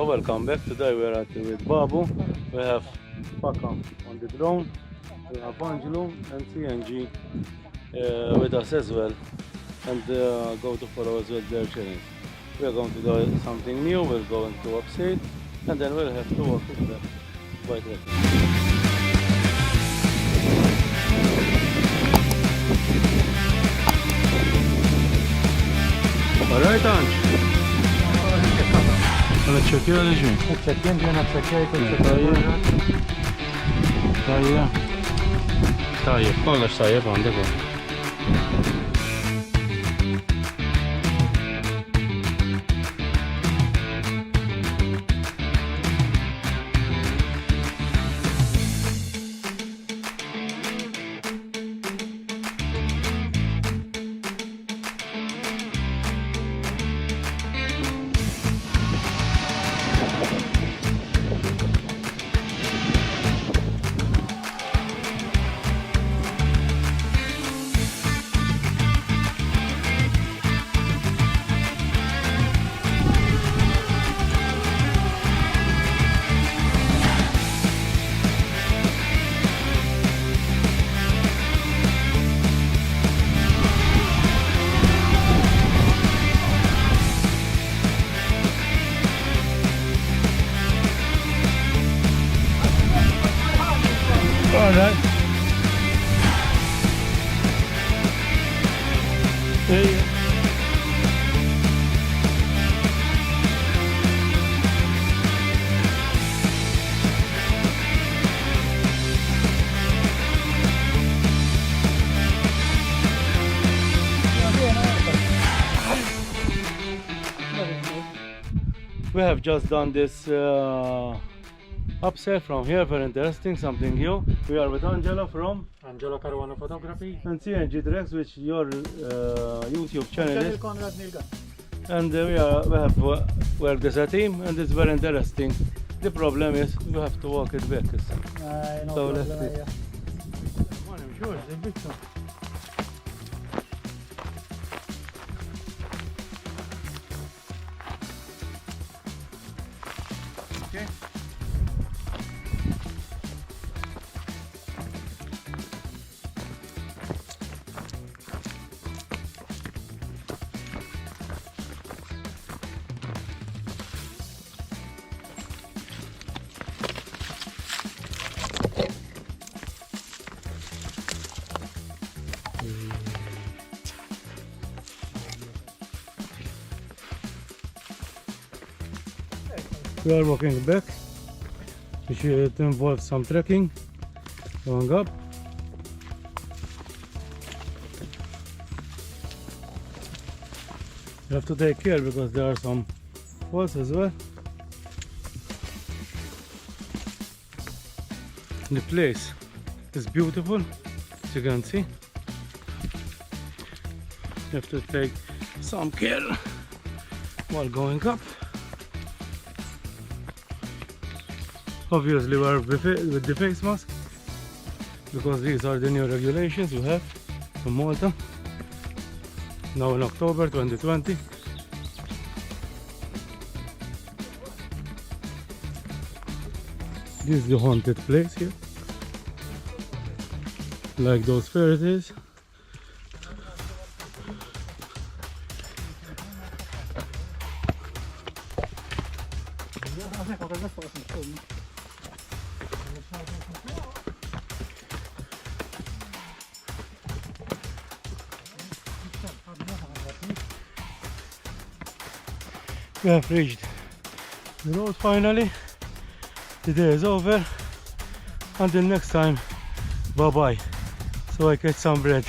welcome back. Today we're at the Wied Babu. We have Paka on the drone, we have Angelo and CNG with us as well, and go to follow as well their challenge. We're going to do something new, we're going to Abseil, and then we'll have to walk it back quite rapidly. Alright, Ange. Għana ċekja li ġin? ċekjen ġena ċekjajt Tajjeb, kollox tajjeb għandek għu. Alright. Hey. We have just done this Abseil from here, very interesting, something new. We are with Angelo from Angelo Caruana Photography and CNG Drex, which your YouTube channel is. And we have worked as a team, and it's very interesting. The problem is we have to walk it back. So let's see. Okay. We are walking back, which involves some trekking, going up. You have to take care because there are some falls as well. The place is beautiful, as you can see. You have to take some care while going up. Obviously wear with the face mask because these are the new regulations you have from Malta now in October 2020. This is the haunted place here, like those fairy tales. We have reached the road finally. The day is over. Until next time, bye bye. So I catch some bread.